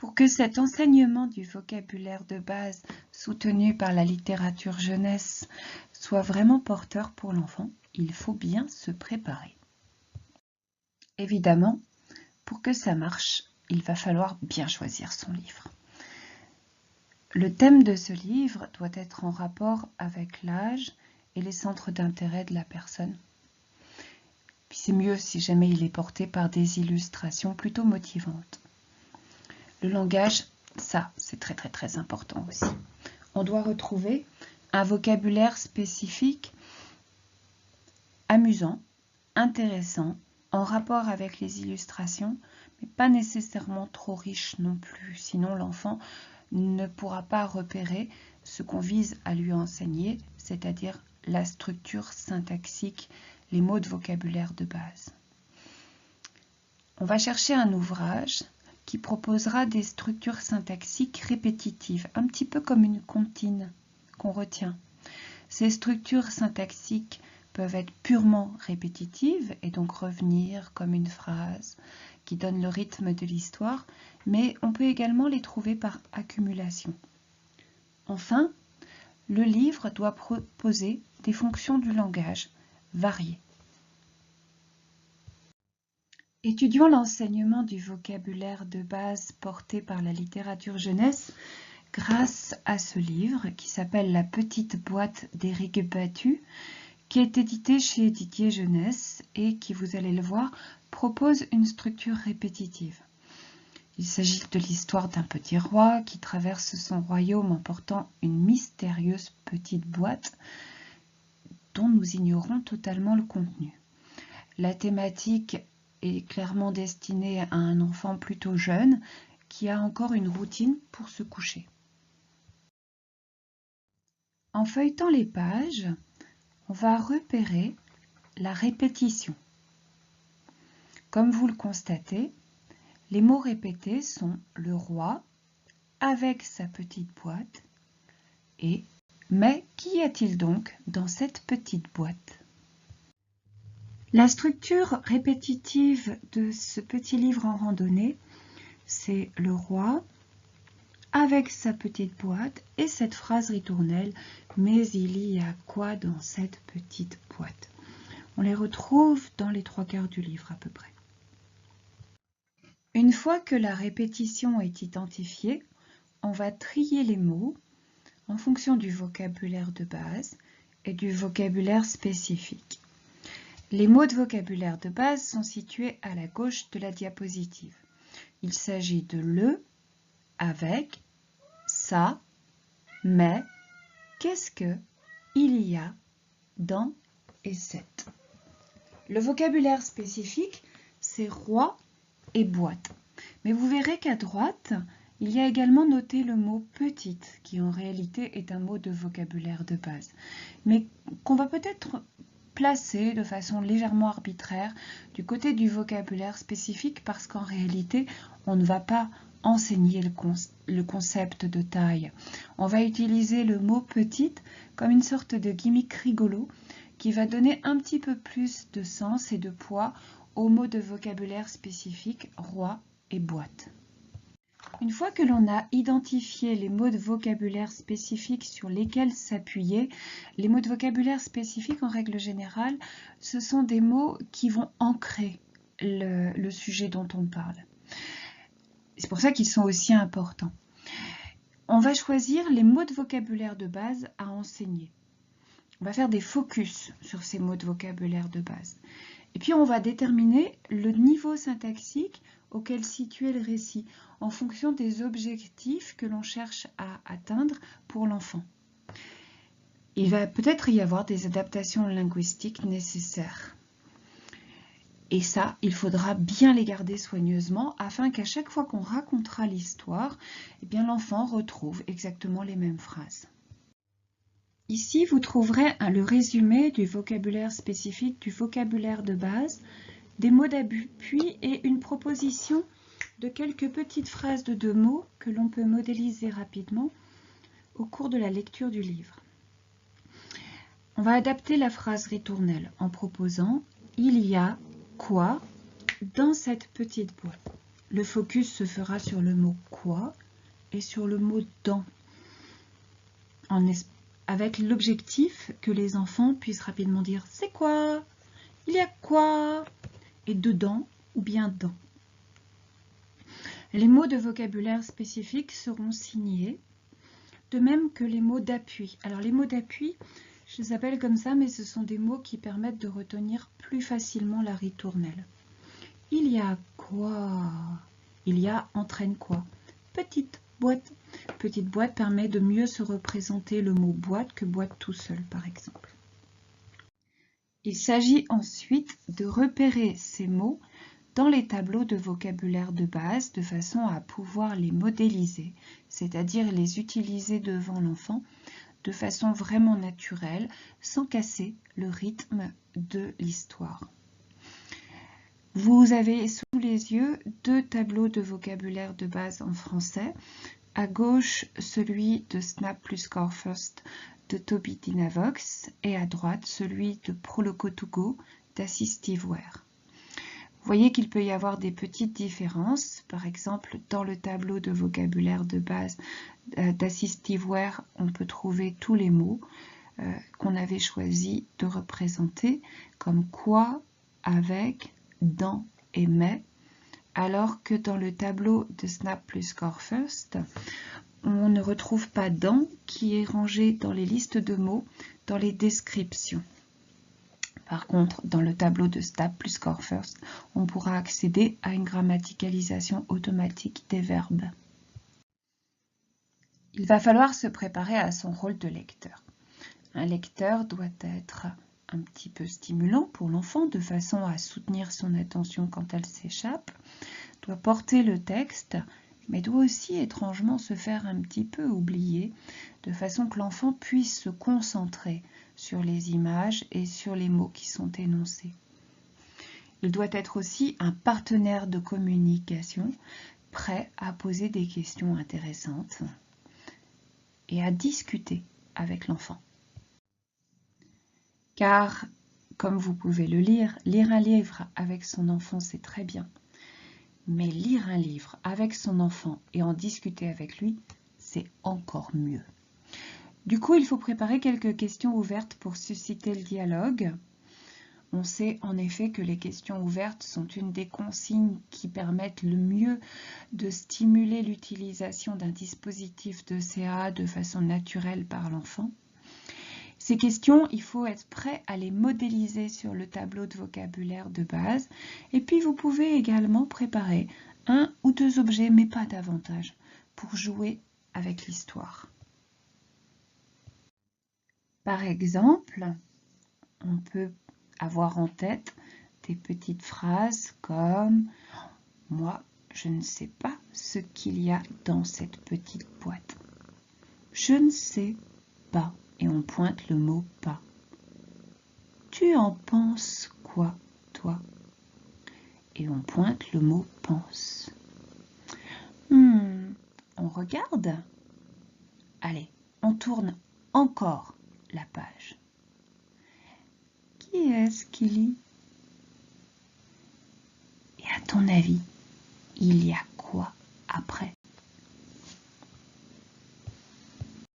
Pour que cet enseignement du vocabulaire de base soutenu par la littérature jeunesse soit vraiment porteur pour l'enfant, il faut bien se préparer. Évidemment, pour que ça marche, il va falloir bien choisir son livre. Le thème de ce livre doit être en rapport avec l'âge et les centres d'intérêt de la personne. Puis c'est mieux si jamais il est porté par des illustrations plutôt motivantes. Le langage, ça, c'est très important aussi. On doit retrouver un vocabulaire spécifique, amusant, intéressant, en rapport avec les illustrations, mais pas nécessairement trop riche non plus. Sinon, l'enfant ne pourra pas repérer ce qu'on vise à lui enseigner, c'est-à-dire la structure syntaxique, les mots de vocabulaire de base. On va chercher un ouvrage qui proposera des structures syntaxiques répétitives, un petit peu comme une comptine qu'on retient. Ces structures syntaxiques peuvent être purement répétitives et donc revenir comme une phrase qui donne le rythme de l'histoire, mais on peut également les trouver par accumulation. Enfin, le livre doit proposer des fonctions du langage variées. Étudions l'enseignement du vocabulaire de base porté par la littérature jeunesse grâce à ce livre qui s'appelle La petite boîte d'Éric Battu, qui est édité chez Didier Jeunesse et qui, vous allez le voir, propose une structure répétitive. Il s'agit de l'histoire d'un petit roi qui traverse son royaume en portant une mystérieuse petite boîte dont nous ignorons totalement le contenu. La thématique est clairement destinée à un enfant plutôt jeune qui a encore une routine pour se coucher. En feuilletant les pages, on va repérer la répétition. Comme vous le constatez, les mots répétés sont le roi avec sa petite boîte et mais qu'y a-t-il donc dans cette petite boîte? La structure répétitive de ce petit livre en randonnée, c'est le roi avec sa petite boîte et cette phrase ritournelle « Mais il y a quoi dans cette petite boîte ?» On les retrouve dans les 3/4 du livre à peu près. Une fois que la répétition est identifiée, on va trier les mots en fonction du vocabulaire de base et du vocabulaire spécifique. Les mots de vocabulaire de base sont situés à la gauche de la diapositive. Il s'agit de le, avec, ça, mais, qu'est-ce que, il y a, dans et cette. Le vocabulaire spécifique, c'est roi et boîte. Mais vous verrez qu'à droite, il y a également noté le mot petite, qui en réalité est un mot de vocabulaire de base, mais qu'on va peut-être placer de façon légèrement arbitraire du côté du vocabulaire spécifique parce qu'en réalité, on ne va pas enseigner le concept de taille. On va utiliser le mot petite comme une sorte de gimmick rigolo qui va donner un petit peu plus de sens et de poids aux mots de vocabulaire spécifique roi et boîte. Une fois que l'on a identifié les mots de vocabulaire spécifiques sur lesquels s'appuyer, les mots de vocabulaire spécifiques en règle générale, ce sont des mots qui vont ancrer le sujet dont on parle. C'est pour ça qu'ils sont aussi importants. On va choisir les mots de vocabulaire de base à enseigner. On va faire des focus sur ces mots de vocabulaire de base. Et puis on va déterminer le niveau syntaxique auquel situer le récit en fonction des objectifs que l'on cherche à atteindre pour l'enfant. Il va peut-être y avoir des adaptations linguistiques nécessaires. Et ça, il faudra bien les garder soigneusement afin qu'à chaque fois qu'on racontera l'histoire, eh bien l'enfant retrouve exactement les mêmes phrases. Ici, vous trouverez le résumé du vocabulaire spécifique, du vocabulaire de base, des mots d'appui et une proposition de quelques petites phrases de 2 mots que l'on peut modéliser rapidement au cours de la lecture du livre. On va adapter la phrase ritournelle en proposant « Il y a quoi dans cette petite boîte ?» le focus se fera sur le mot quoi et sur le mot dans, avec l'objectif que les enfants puissent rapidement dire « c'est quoi ? Il y a quoi ?» et « dedans » ou bien « dans ». Les mots de vocabulaire spécifiques seront signés, de même que les mots d'appui. Alors les mots d'appui, je les appelle comme ça, mais ce sont des mots qui permettent de retenir plus facilement la ritournelle. Il y a quoi? Il y a entraîne quoi? Petite boîte. Petite boîte permet de mieux se représenter le mot boîte que boîte tout seul, par exemple. Il s'agit ensuite de repérer ces mots dans les tableaux de vocabulaire de base de façon à pouvoir les modéliser, c'est-à-dire les utiliser devant l'enfant de façon vraiment naturelle, sans casser le rythme de l'histoire. Vous avez sous les yeux 2 tableaux de vocabulaire de base en français. À gauche, celui de Snap plus Core First de Toby Dinavox et à droite, celui de Proloco2Go d'Assistiveware. Vous voyez qu'il peut y avoir des petites différences. Par exemple, dans le tableau de vocabulaire de base d'Assistiveware, on peut trouver tous les mots qu'on avait choisi de représenter, comme quoi, avec, dans et mais, alors que dans le tableau de Snap plus Core First, on ne retrouve pas dans qui est rangé dans les listes de mots, dans les descriptions. Par contre, dans le tableau de Snap plus Core First, on pourra accéder à une grammaticalisation automatique des verbes. Il va falloir se préparer à son rôle de lecteur. Un lecteur doit être un petit peu stimulant pour l'enfant de façon à soutenir son attention quand elle s'échappe, doit porter le texte, mais doit aussi étrangement se faire un petit peu oublier de façon que l'enfant puisse se concentrer sur les images et sur les mots qui sont énoncés. Il doit être aussi un partenaire de communication prêt à poser des questions intéressantes et à discuter avec l'enfant. Car, comme vous pouvez le lire un livre avec son enfant, c'est très bien. Mais lire un livre avec son enfant et en discuter avec lui, c'est encore mieux. Du coup, il faut préparer quelques questions ouvertes pour susciter le dialogue. On sait en effet que les questions ouvertes sont une des consignes qui permettent le mieux de stimuler l'utilisation d'un dispositif de CA de façon naturelle par l'enfant. Ces questions, il faut être prêt à les modéliser sur le tableau de vocabulaire de base. Et puis, vous pouvez également préparer 1 ou 2 objets, mais pas davantage, pour jouer avec l'histoire. Par exemple, on peut avoir en tête des petites phrases comme « Moi, je ne sais pas ce qu'il y a dans cette petite boîte. Je ne sais pas. » Et on pointe le mot « pas ». Tu en penses quoi, toi? Et on pointe le mot « pense ». On regarde? Allez, on tourne encore la page. Qui est-ce qui lit? Et à ton avis, il y a